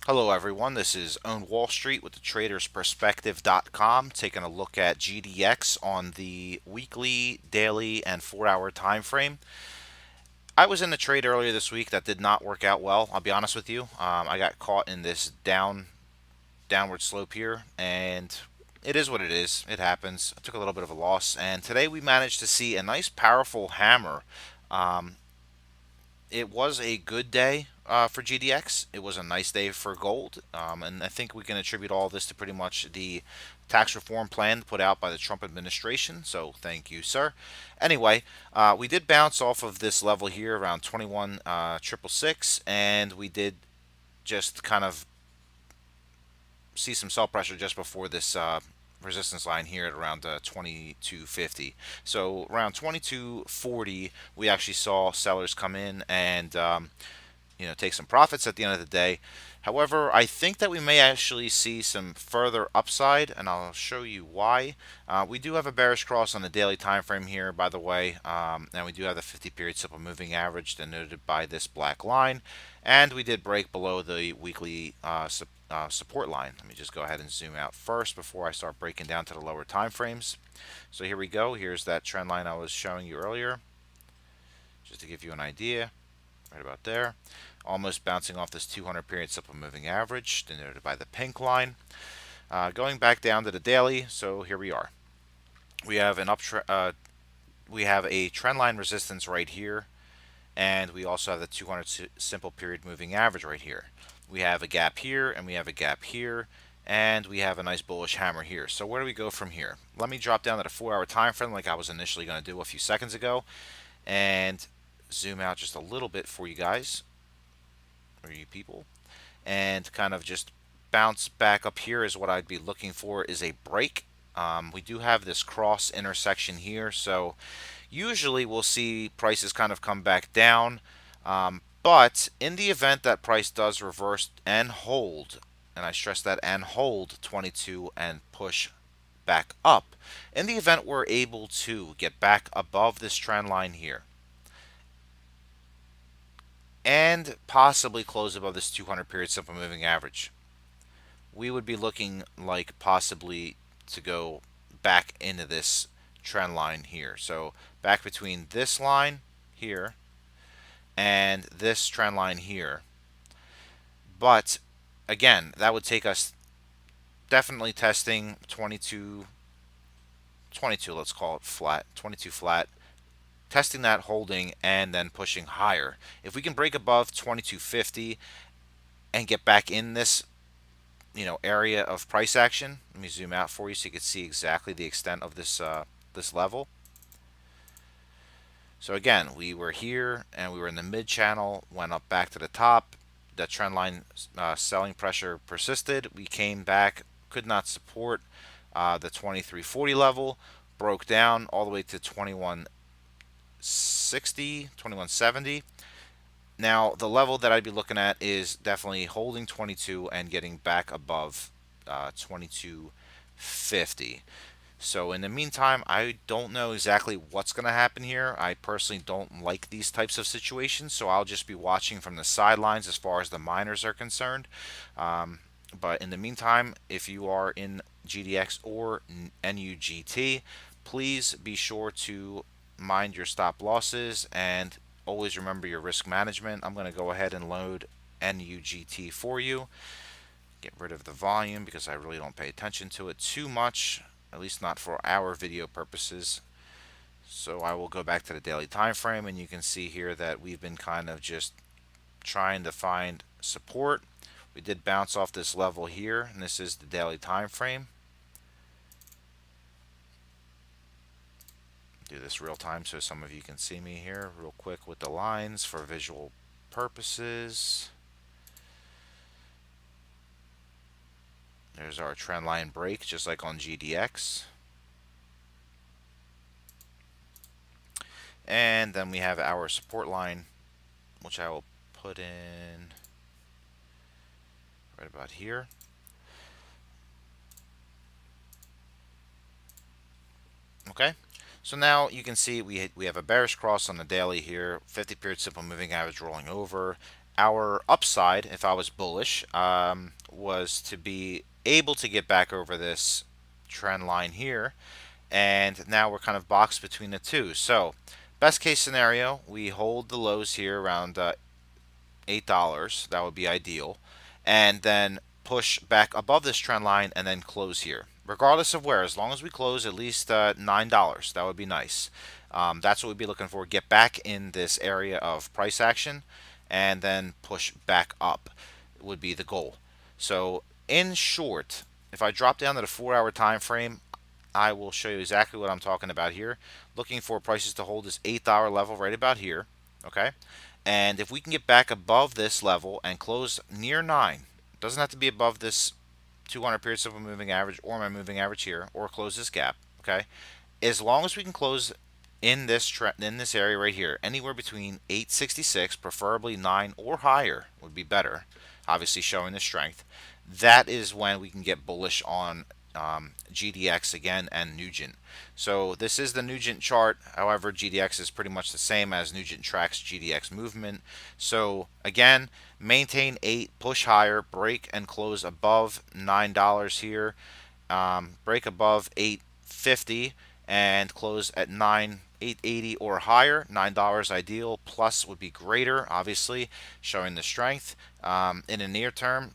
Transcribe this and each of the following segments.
Hello everyone, this is Own Wall Street with the tradersperspective.com, taking a look at GDX on the weekly, daily, and 4-hour time frame. I was in a trade earlier this week that did not work out well, I'll be honest with you. I got caught in this downward slope here, and it is what it is. It happens. I took a little bit of a loss, and today we managed to see a nice powerful hammer. Um, it was a good day for GDX. It was a nice day for gold, and I think we can attribute all this to pretty much the tax reform plan put out by the Trump administration. So thank you, sir. Anyway, we did bounce off of this level here around 21 triple six, and we did just kind of see some sell pressure just before this resistance line here at around 2250. So around 2240, we actually saw sellers come in and take some profits at the end of the day. However, I think that we may actually see some further upside, and I'll show you why. We do have a bearish cross on the daily time frame here, by the way, and we do have the 50-period simple moving average denoted by this black line, and we did break below the weekly support line. Let me just go ahead and zoom out first before I start breaking down to the lower time frames. So here we go. Here's that trend line I was showing you earlier, just to give you an idea, right about there. Almost bouncing off this 200 period simple moving average denoted by the pink line. Going back down to the daily, so here we are. We have we have a trend line resistance right here, and we also have the 200 simple period moving average right here. We have a gap here, and we have a gap here, and we have a nice bullish hammer here. So where do we go from here? Let me drop down to the 4-hour time frame like I was initially going to do a few seconds ago, and zoom out just a little bit for you guys, or you people, and kind of just bounce back up here is what I'd be looking for, is a break. We do have this cross intersection here, so usually we'll see prices kind of come back down. But in the event that price does reverse and hold, and I stress that, and hold 22 and push back up, in the event we're able to get back above this trend line here and possibly close above this 200 period simple moving average, we would be looking like possibly to go back into this trend line here. So back between this line here and this trend line here. But again, that would take us definitely testing 22, let's call it flat, 22 flat, testing that, holding, and then pushing higher. If we can break above 2250 and get back in this area of price action, let me zoom out for you so you can see exactly the extent of this level. So again, we were here and we were in the mid channel, went up back to the top. The trend line selling pressure persisted. We came back, could not support the 2340 level, broke down all the way to 2160, 2170. Now, the level that I'd be looking at is definitely holding 22 and getting back above 2250. So in the meantime, I don't know exactly what's going to happen here. I personally don't like these types of situations, so I'll just be watching from the sidelines as far as the miners are concerned. But in the meantime, if you are in GDX or NUGT, please be sure to mind your stop losses and always remember your risk management. I'm going to go ahead and load NUGT for you. Get rid of the volume because I really don't pay attention to it too much, at least not for our video purposes. So I will go back to the daily time frame, and you can see here that we've been kind of just trying to find support. We did bounce off this level here, and this is the daily time frame. Do this real time so some of you can see me here real quick with the lines for visual purposes. There's our trend line break, just like on GDX. And then we have our support line, which I will put in right about here. Okay, so now you can see we have a bearish cross on the daily here, 50 period simple moving average rolling over. Our upside, if I was bullish, was to be able to get back over this trend line here, and now we're kind of boxed between the two. So, best case scenario, we hold the lows here around $8. That would be ideal, and then push back above this trend line and then close here. Regardless of where, as long as we close at least $9, that would be nice. That's what we'd be looking for. Get back in this area of price action and then push back up would be the goal. So, in short, if I drop down to the 4 hour time frame, I will show you exactly what I'm talking about here. Looking for prices to hold this $8 level right about here. Okay. And if we can get back above this level and close near 9, doesn't have to be above this 200 period simple moving average or my moving average here, or close this gap. Okay. As long as we can close in this area right here, anywhere between 866, preferably 9 or higher would be better, obviously showing the strength. That is when we can get bullish on GDX again and NUGT. So this is the NUGT chart. However, GDX is pretty much the same as NUGT tracks GDX movement. So again, maintain 8, push higher, break and close above $9 here. Break above 850 and close at 880 or higher. $9 ideal, plus would be greater, obviously showing the strength. In the near term,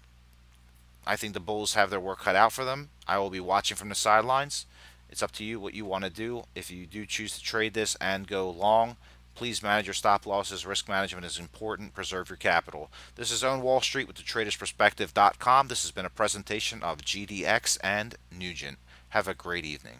I think the Bulls have their work cut out for them. I will be watching from the sidelines. It's up to you what you want to do. If you do choose to trade this and go long, please manage your stop losses. Risk management is important. Preserve your capital. This is Own Wall Street with thetradersperspective.com. This has been a presentation of GDX and NUGT. Have a great evening.